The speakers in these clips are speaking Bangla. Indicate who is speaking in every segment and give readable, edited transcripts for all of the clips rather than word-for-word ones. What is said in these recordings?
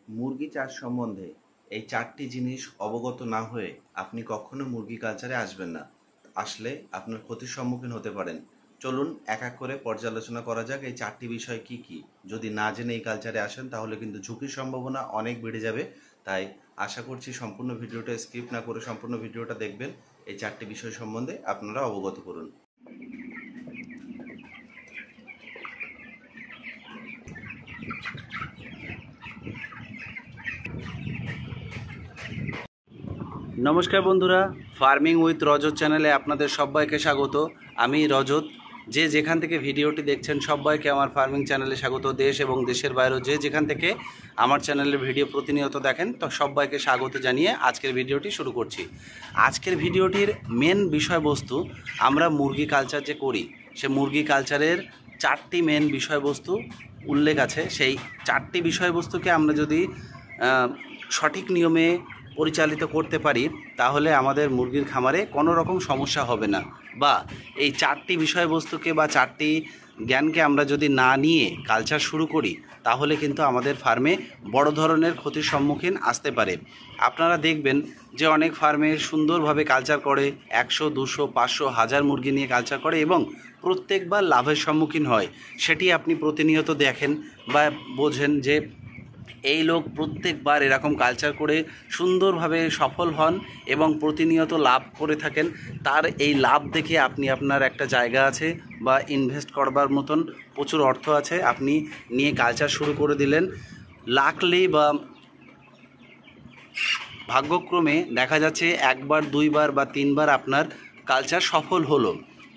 Speaker 1: মুরগি চাষ সম্বন্ধে এই 4টি জিনিস অবগত না হয়ে আপনি কখনো মুরগি কালচারে আসবেন না। আসলে আপনার ক্ষতির সম্মুখীন হতে পারেন। চলুন এক এক করে পর্যালোচনা করা যাক এই 4টি বিষয় কি কি। যদি না জেনে এই কালচারে আসেন তাহলে কিন্তু ঝুঁকির সম্ভাবনা অনেক বেড়ে যাবে। তাই আশা করছি সম্পূর্ণ ভিডিওটা স্কিপ না করে সম্পূর্ণ ভিডিওটা দেখবেন। এই 4টি বিষয় সম্বন্ধে আপনারা অবগত করুন।
Speaker 2: নমস্কার বন্ধুরা, ফার্মিং উইথ রজত চ্যানেলে আপনাদের সবাইকে স্বাগত। আমি রজত। যে যেখান থেকে ভিডিওটি দেখছেন সবাইকে আমার ফার্মিং চ্যানেলে স্বাগত। দেশ এবং দেশের বাইরেও যে যেখান থেকে আমার চ্যানেলের ভিডিও প্রতিনিয়ত দেখেন তো সবাইকে স্বাগত জানিয়ে আজকের ভিডিওটি শুরু করছি। আজকের ভিডিওটির মেন বিষয়বস্তু, আমরা মুরগি কালচার যে করি সে মুরগি কালচারের 4টি মেন বিষয়বস্তু উল্লেখ আছে। সেই 4টি বিষয়বস্তুকে আমরা যদি সঠিক নিয়মে পরিচালিত করতে পারি তাহলে আমাদের মুরগির খামারে কোনো রকম সমস্যা হবে না। বা এই 4টি বিষয়বস্তুকে বা 4টি জ্ঞানকে আমরা যদি না নিয়ে কালচার শুরু করি তাহলে কিন্তু আমাদের ফার্মে বড় ধরনের ক্ষতির সম্মুখীন আসতে পারে। আপনারা দেখবেন যে অনেক ফার্মে সুন্দরভাবে কালচার করে, 100, 200, 500, 1000 মুরগি নিয়ে কালচার করে এবং প্রত্যেকবার লাভের সম্মুখীন হয়। সেটি আপনি প্রতিনিয়ত দেখেন বা বোঝেন যে এই লোক প্রত্যেকবার এরকম কালচার করে সুন্দরভাবে সফল হন এবং প্রতিনিয়ত লাভ করে থাকেন। তার এই লাভ দেখে আপনি আপনার একটা জায়গা আছে বা ইনভেস্ট করবার মতন প্রচুর অর্থ আছে, আপনি নিয়ে কালচার শুরু করে দিলেন। লাকলি বা ভাগ্যক্রমে দেখা যাচ্ছে 1বার 2বার বা 3বার আপনার কালচার সফল হলো।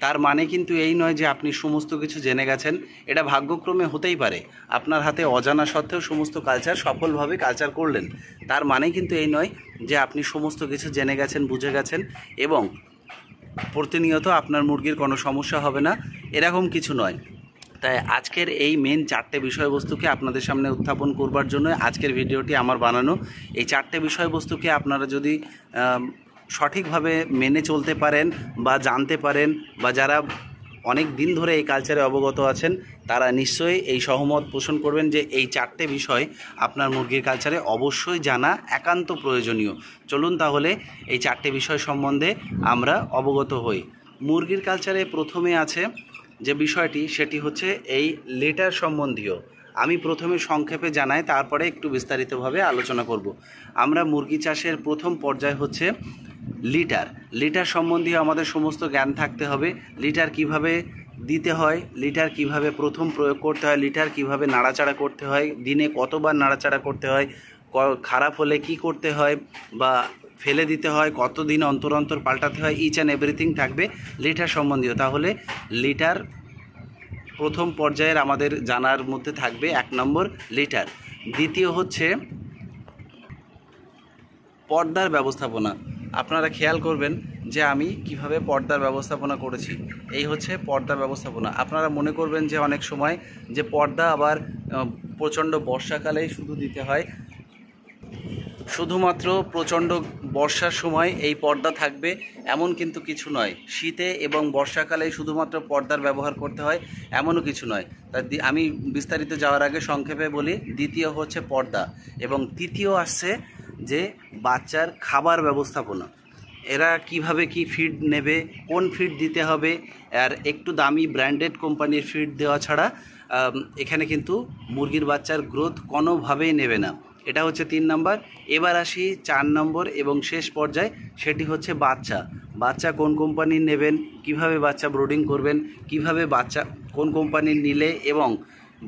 Speaker 2: তার মানে কিন্তু এই নয় যে আপনি সমস্ত কিছু জেনে গেছেন। এটা ভাগ্যক্রমে হতেই পারে, আপনার হাতে অজানা সত্ত্বেও সমস্ত কালচার সফলভাবে কালচার করলেন। তার মানে কিন্তু এই নয় যে আপনি সমস্ত কিছু জেনে গেছেন, বুঝে গেছেন এবং প্রতিনিয়ত আপনার মুরগির কোনো সমস্যা হবে না, এরকম কিছু নয়। তাই আজকের এই মেন 4টে বিষয়বস্তুকে আপনাদের সামনে উত্থাপন করবার জন্য আজকের ভিডিওটি আমার বানানো। এই 4টে বিষয়বস্তুকে আপনারা যদি সঠিকভাবে মেনে চলতে পারেন বা জানতে পারেন বা যারা অনেক দিন ধরে এই কালচারে অবগত আছেন তারা নিশ্চয়ই এই সহমত পোষণ করবেন যে এই 4টে বিষয় আপনার মুরগির কালচারে অবশ্যই জানা একান্ত প্রয়োজনীয়। চলুন তাহলে এই 4টে বিষয় সম্বন্ধে আমরা অবগত হই। মুরগির কালচারে প্রথমে আছে যে বিষয়টি, সেটি হচ্ছে এই লিটার সম্বন্ধীয়। আমি প্রথমে সংক্ষেপে জানাই, তারপরে একটু বিস্তারিতভাবে আলোচনা করব। আমরা মুরগি চাষের প্রথম পর্যায় হচ্ছে লিটার সম্বন্ধীয় আমাদের সমস্ত জ্ঞান থাকতে হবে। লিটার কিভাবে দিতে হয়, লিটার কিভাবে প্রথম প্রয়োগ করতে হয়, লিটার কিভাবে নাড়াচাড়া করতে হয়, দিনে কতবার নাড়াচাড়া করতে হয়, খারাপ হলে কি করতে হয় বা ফেলে দিতে হয়, কতদিন অন্তর অন্তর পাল্টাতে হয়, ইচ অ্যান্ড এভরিথিং থাকবে লিটার সম্বন্ধীয়। তাহলে লিটার প্রথম পর্যায়ের আমাদের জানার মধ্যে থাকবে 1 নম্বর লিটার। দ্বিতীয় হচ্ছে পর্দার ব্যবস্থাপনা। আপনারা খেয়াল করবেন যে আমি কিভাবে পর্দার ব্যবস্থাপনা করেছি। এই হচ্ছে পর্দার ব্যবস্থাপনা। আপনারা মনে করবেন যে অনেক সময় যে পর্দা আবার প্রচণ্ড বর্ষাকালেই শুধু দিতে হয়, শুধুমাত্র প্রচণ্ড বর্ষার সময় এই পর্দা থাকবে এমন কিন্তু কিছু নয়। শীতে এবং বর্ষাকালে শুধুমাত্র পর্দার ব্যবহার করতে হয় এমনও কিছু নয়। তাই আমি বিস্তারিত যাওয়ার আগে সংক্ষেপে বলি। দ্বিতীয় হচ্ছে পর্দা এবং তৃতীয় আসছে যে বাচ্চার খাবার ব্যবস্থাপনা। এরা কিভাবে কি ফিড নেবে, কোন ফিড দিতে হবে, আর একটু দামি ব্র্যান্ডেড কোম্পানির ফিড দেওয়া ছাড়া এখানে কিন্তু মুরগির বাচ্চার গ্রোথ কোনোভাবেই নেবে না। এটা হচ্ছে 3 নম্বর। এবার আসি 4 নম্বর এবং শেষ পর্যায়ে, সেটি হচ্ছে বাচ্চা কোন কোম্পানির নেবেন, কিভাবে বাচ্চা ব্রোডিং করবেন, কিভাবে বাচ্চা কোন কোম্পানির নিলে এবং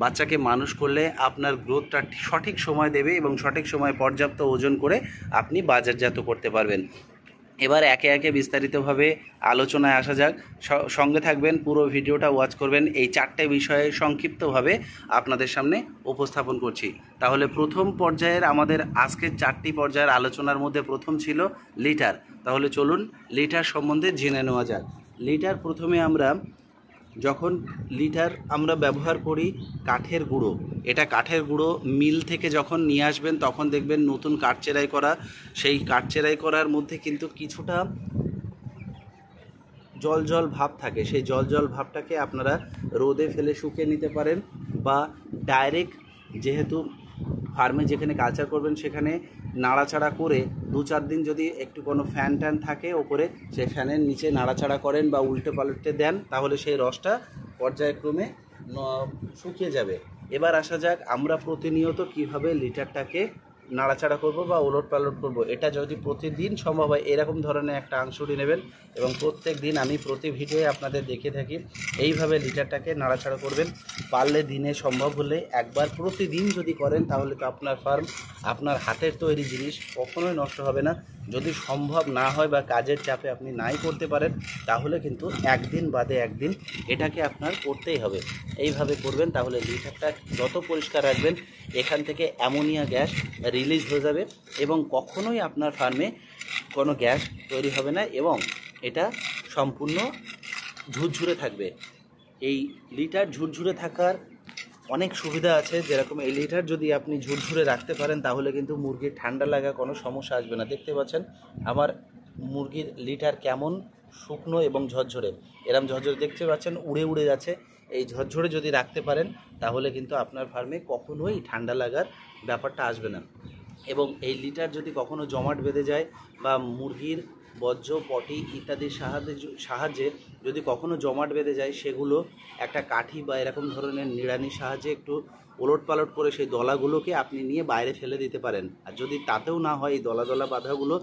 Speaker 2: বাচ্চাকে মানুষ করলে আপনার গ্রোথটা সঠিক সময় দেবে এবং সঠিক সময় পর্যাপ্ত ওজন করে আপনি বাজারজাত করতে পারবেন। এবার একে একে বিস্তারিতভাবে আলোচনায় আসা যাক। সঙ্গে থাকবেন, পুরো ভিডিওটা ওয়াচ করবেন। এই 4টে বিষয়ে সংক্ষিপ্তভাবে আপনাদের সামনে উপস্থাপন করছি। তাহলে প্রথম পর্যায়ের আমাদের আজকের 4টি পর্যায়ের আলোচনার মধ্যে প্রথম ছিল লিটার। তাহলে চলুন লিটার সম্বন্ধে জেনে নেওয়া যাক। লিটার প্রথমে যখন লিটার আমরা ব্যবহার করি কাঠের গুঁড়ো। এটা কাঠের গুঁড়ো মিল থেকে যখন নিয়ে আসবেন তখন দেখবেন নতুন কাঠ চেরাই করা। সেই কাঠ চেরাই করার মধ্যে কিন্তু কিছুটা জল ভাব থাকে। সেই জল ভাবটাকে আপনারা রোদে ফেলে শুকিয়ে নিতে পারেন বা ডাইরেক্ট, যেহেতু ফার্মে যেখানে কালচার করবেন সেখানে নাড়াচাড়া করে 2-4 দিন যদি একটু কোনো ফ্যান ট্যান থাকে ওপরে, সেই ফ্যানের নিচে নাড়াচাড়া করেন বা উল্টে পাল্টে দেন, তাহলে সেই রসটা পর্যায়ক্রমে শুকিয়ে যাবে। এবার আসা যাক আমরা প্রতিনিয়ত কিভাবে লিটারটাকে নাড়াচাড়া করব বা ওলট পালট করব। এটা যদি প্রতিদিন সম্ভব হয় এরকম ধরনের একটা আংশুটি নেবেন এবং প্রত্যেক দিন আমি প্রতি ভিডিওয়ে আপনাদের দেখে থাকি এইভাবে লিটারটাকে নাড়াচাড়া করবেন। পারলে দিনে সম্ভব হলে একবার প্রতিদিন যদি করেন তাহলে তো আপনার ফার্ম, আপনার হাতের তৈরি জিনিস কখনোই নষ্ট হবে না। যদি সম্ভব না হয় বা কাজের চাপে আপনি নাই করতে পারেন তাহলে কিন্তু একদিন বাদে একদিন এটাকে আপনার করতেই হবে। এইভাবে করবেন তাহলে লিটারটা যত পরিষ্কার রাখবেন এখান থেকে অ্যামোনিয়া গ্যাস রিলিজ হয়ে যাবে এবং কখনোই আপনার ফার্মে কোনো গ্যাস তৈরি হবে না এবং এটা সম্পূর্ণ ঝুরঝুরে থাকবে। এই লিটার ঝুরঝুরে থাকার অনেক সুবিধা আছে, যেরকম এই লিটার যদি আপনি ঝুরঝুরে রাখতে পারেন তাহলে কিন্তু মুরগির ঠান্ডা লাগা কোনো সমস্যা আসবে না। দেখতে পাচ্ছেন আমার মুরগির লিটার কেমন শুকনো এবং ঝরঝরে, এরম ঝরঝরে দেখতে পাচ্ছেন উড়ে উড়ে যাচ্ছে। এই ঝরঝরে যদি রাখতে পারেন তাহলে কিন্তু আপনার ফার্মে কখনোই ঠান্ডা লাগার ব্যাপারটা আসবে না। এবং এই লিটার যদি কখনো জমাট বেঁধে যায় বা মুরগির বর্জ্য পটি ইত্যাদির সাহায্যে যদি কখনো জমাট বেঁধে যায়, সেগুলো একটা কাঠি বা এরকম ধরনের নিড়ানির সাহায্যে একটু ওলট পালট করে সেই দলাগুলোকে আপনি নিয়ে বাইরে ফেলে দিতে পারেন। আর যদি তাতেও না হয় এই দলা দলা বাঁধাগুলো,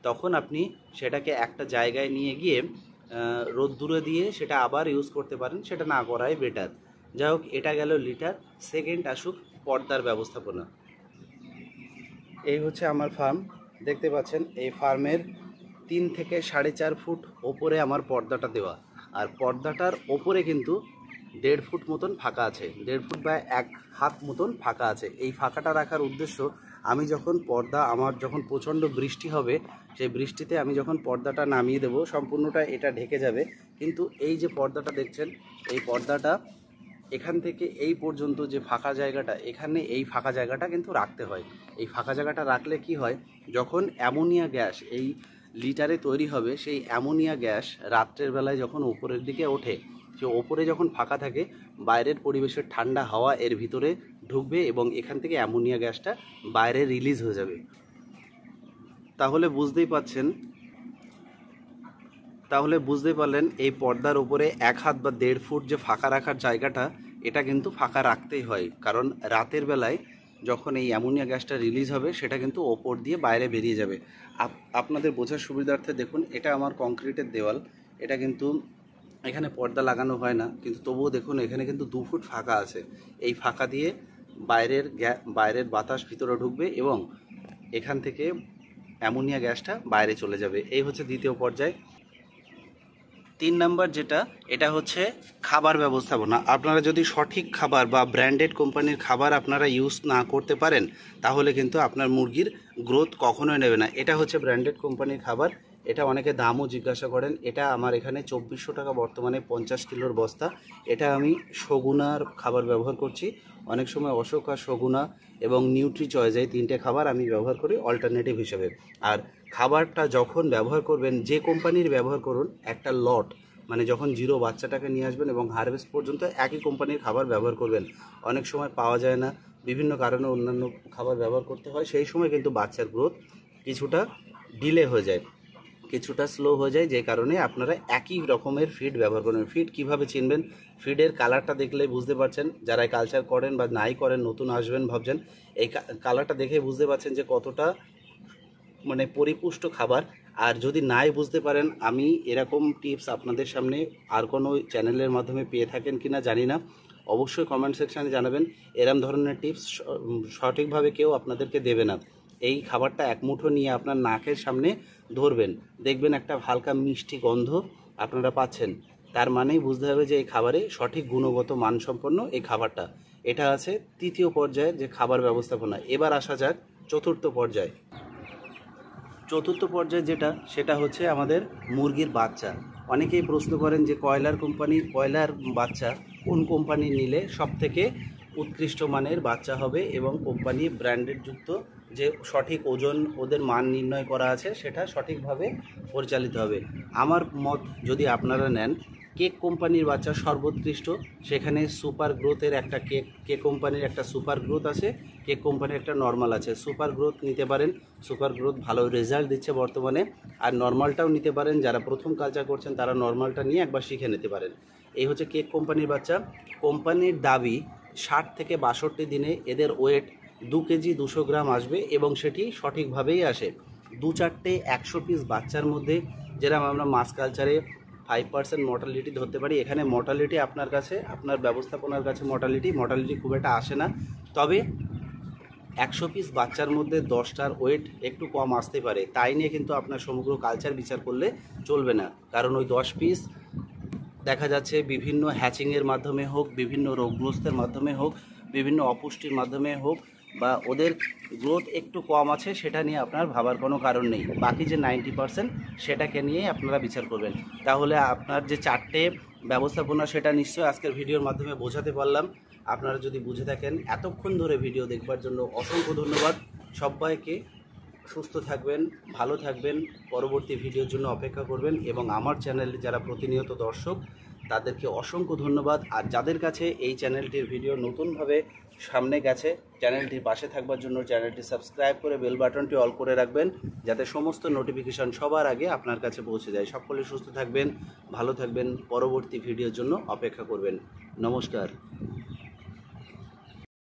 Speaker 2: তখন আপনি সেটাকে একটা জায়গায় নিয়ে গিয়ে রোদ্দুরে দিয়ে সেটা আবার ইউজ করতে পারেন, সেটা না করাই বেটার। যাই হোক, এটা গেল লিটার। সেকেন্ড আসুক পর্দার ব্যবস্থাপনা। এই হচ্ছে আমার ফার্ম, দেখতে পাচ্ছেন এই ফার্মের 3 থেকে 4.5 ফুট ওপরে আমার পর্দাটা দেওয়া, আর পর্দাটার ওপরে কিন্তু 1.5 ফুট মতন ফাঁকা আছে, 1.5 ফুট বা 1 হাত মতন ফাঁকা আছে। এই ফাঁকাটা রাখার উদ্দেশ্য, আমি যখন আমার যখন প্রচণ্ড বৃষ্টি হবে সেই বৃষ্টিতে আমি যখন পর্দাটা নামিয়ে দেব সম্পূর্ণটা এটা ঢেকে যাবে, কিন্তু এই যে পর্দাটা দেখছেন এই পর্দাটা এখান থেকে এই পর্যন্ত যে ফাঁকা জায়গাটা, এখানে এই ফাঁকা জায়গাটা কিন্তু রাখতে হয়। এই ফাঁকা জায়গাটা রাখলে কি হয়, যখন অ্যামোনিয়া গ্যাস এই লিটারে তৈরি হবে, সেই অ্যামোনিয়া গ্যাস রাত্রের বেলায় যখন উপরের দিকে ওঠে, সে ওপরে যখন ফাঁকা থাকে বাইরের পরিবেশের ঠান্ডা হাওয়া এর ভিতরে ঢুকবে এবং এখান থেকে অ্যামোনিয়া গ্যাসটা বাইরে রিলিজ হয়ে যাবে। তাহলে বুঝতেই পারলেন এই পর্দার উপরে 1 হাত বা 1.5 ফুট যে ফাঁকা রাখার জায়গাটা, এটা কিন্তু ফাঁকা রাখতেই হয়, কারণ রাতের বেলায় যখন এই অ্যামোনিয়া গ্যাসটা রিলিজ হবে সেটা কিন্তু ওপর দিয়ে বাইরে বেরিয়ে যাবে। আপনাদের বোঝার সুবিধার্থে দেখুন, এটা আমার কংক্রিটের দেওয়াল, এটা কিন্তু এখানে পর্দা লাগানো হয় না, কিন্তু তবুও দেখুন এখানে কিন্তু 2 ফুট ফাঁকা আছে। এই ফাঁকা দিয়ে বাইরের বাতাস ভিতরে ঢুকবে এবং এখান থেকে অ্যামোনিয়া গ্যাসটা বাইরে চলে যাবে। এই হচ্ছে দ্বিতীয় পর্যায়। 3 নাম্বার যেটা, এটা হচ্ছে খাবার ব্যবস্থাপনা। আপনারা যদি সঠিক খাবার বা ব্র্যান্ডেড কোম্পানির খাবার আপনারা ইউজ না করতে পারেন তাহলে কিন্তু আপনার মুরগির গ্রোথ কখনোই নেবে না। এটা হচ্ছে ব্র্যান্ডেড কোম্পানির খাবার, এটা অনেকে দামও জিজ্ঞাসা করেন। এটা আমার এখানে 2400 টাকা বর্তমানে 50 কিলোর বস্তা। এটা আমি সগুনার খাবার ব্যবহার করছি, অনেক সময় অশোকা, সগুনা এবং নিউট্রি চয়েস, এই 3টে খাবার আমি ব্যবহার করি অল্টারনেটিভ হিসেবে। আর খাবারটা যখন ব্যবহার করবেন, যে কোম্পানির ব্যবহার করুন, একটা লট মানে যখন 0 বাচ্চাটাকে নিয়ে আসবেন এবং হারভেস্ট পর্যন্ত একই কোম্পানির খাবার ব্যবহার করবেন। অনেক সময় পাওয়া যায় না, বিভিন্ন কারণে অন্যান্য খাবার ব্যবহার করতে হয়, সেই সময় কিন্তু বাচ্চার গ্রোথ কিছুটা ডিলে হয়ে যায়, কিছুটা স্লো হয়ে যায়, যে কারণে আপনারা একই রকমের ফিড ব্যবহার করবেন। ফিড কিভাবে চিনবেন, ফিডের কালারটা দেখলে বুঝতে পারছেন, যারা কালচার করেন বা নাই করেন, নতুন আসবেন ভাবছেন, এই কালারটা দেখে বুঝতে পারছেন যে কতটা মানে পরিপুষ্ট খাবার। আর যদি নাই বুঝতে পারেন, আমি এরকম টিপস আপনাদের সামনে আর কোনো চ্যানেলের মাধ্যমে পেয়ে থাকেন কিনা জানি না, অবশ্যই কমেন্ট সেকশানে জানাবেন। এরম ধরনের টিপস সঠিকভাবে কেউ আপনাদেরকে দেবে না। এই খাবারটা 1 মুঠো নিয়ে আপনার নাকের সামনে ধরবেন, দেখবেন একটা হালকা মিষ্টি গন্ধ আপনারা পাচ্ছেন, তার মানেই বুঝতে হবে যে এই খাবারে সঠিক গুণগত মানসম্পন্ন এই খাবারটা। এটা আছে 3য় পর্যায়ে যে খাবার ব্যবস্থাপনা। এবার আসা যাক 4র্থ পর্যায়ে। 4র্থ পর্যায়ে যেটা, সেটা হচ্ছে আমাদের মুরগির বাচ্চা। অনেকেই প্রশ্ন করেন যে কয়লার বাচ্চা কোন কোম্পানি নিলে সবথেকে উৎকৃষ্ট মানের বাচ্চা হবে এবং কোম্পানি ব্র্যান্ডেড যুক্ত যে সঠিক ওজন ওদের মান নির্ণয় করা আছে সেটা সঠিকভাবে পরিচালিত হবে। আমার মত যদি আপনারা নেন, কেক কোম্পানির বাচ্চা সর্বোৎকৃষ্ট, সেখানে সুপার গ্রোথের একটা কেক কোম্পানির একটা সুপার গ্রোথ আছে, কেক কোম্পানির একটা নর্মাল আছে। সুপার গ্রোথ নিতে পারেন, সুপার গ্রোথ ভালো রেজাল্ট দিচ্ছে বর্তমানে। আর নর্মালটাও নিতে পারেন, যারা প্রথম কালচার করছেন তারা নর্মালটা নিয়ে একবার শিখে নিতে পারেন। এই হচ্ছে কেক কোম্পানির বাচ্চা। কোম্পানির দাবি 60 থেকে 62 দিনে এদের ওয়েট 2 কেজি 200 গ্রাম আসবে, এবং সেটি সঠিকভাবেই আসে। 2-4টে 100 পিস বাচ্চার মধ্যে যেরকম আমরা মাছ কালচারে 5% মর্টালিটি ধরতে পারি, এখানে মর্টালিটি আপনার কাছে, আপনার ব্যবস্থাপনার কাছে মর্টালিটি খুব একটা আসে না। তবে 100 পিস বাচ্চার মধ্যে 10টার ওয়েট একটু কম আসতে পারে, তাই নিয়ে কিন্তু আপনার সমগ্র কালচার বিচার করলে চলবে না। কারণ ওই 10 পিস দেখা যাচ্ছে বিভিন্ন হ্যাচিংয়ের মাধ্যমে হোক, বিভিন্ন রোগগ্রস্তের মাধ্যমে হোক, বিভিন্ন অপুষ্টির মাধ্যমে হোক, বা ওদের গ্রোথ একটু কম আছে, সেটা নিয়ে আপনার ভাবার কোনো কারণ নেই। বাকি যে 90% সেটাকে নিয়েই আপনারা বিচার করবেন। তাহলে আপনার যে 4টে ব্যবস্থাপনা সেটা নিশ্চয়ই আজকের ভিডিওর মাধ্যমে বোঝাতে পারলাম। আপনারা যদি বুঝে থাকেন, এতক্ষণ ধরে ভিডিও দেখবার জন্য অসংখ্য ধন্যবাদ। সবাইকে সুস্থ থাকবেন, ভালো থাকবেন, পরবর্তী ভিডিওর জন্য অপেক্ষা করবেন। এবং আমার চ্যানেলে যারা প্রতিনিয়ত দর্শক তাদেরকে অসংখ্য ধন্যবাদ। আর যাদের কাছে এই চ্যানেলটির ভিডিও নতুনভাবে সামনে গেছে, চ্যানেলটির পাশে থাকবার জন্য চ্যানেলটি সাবস্ক্রাইব করে বেল বাটনটি অল করে রাখবেন, যাতে সমস্ত নোটিফিকেশন সবার আগে আপনার কাছে পৌঁছে যায়। সকলে সুস্থ থাকবেন, ভালো থাকবেন, পরবর্তী ভিডিওর জন্য অপেক্ষা করবেন। নমস্কার।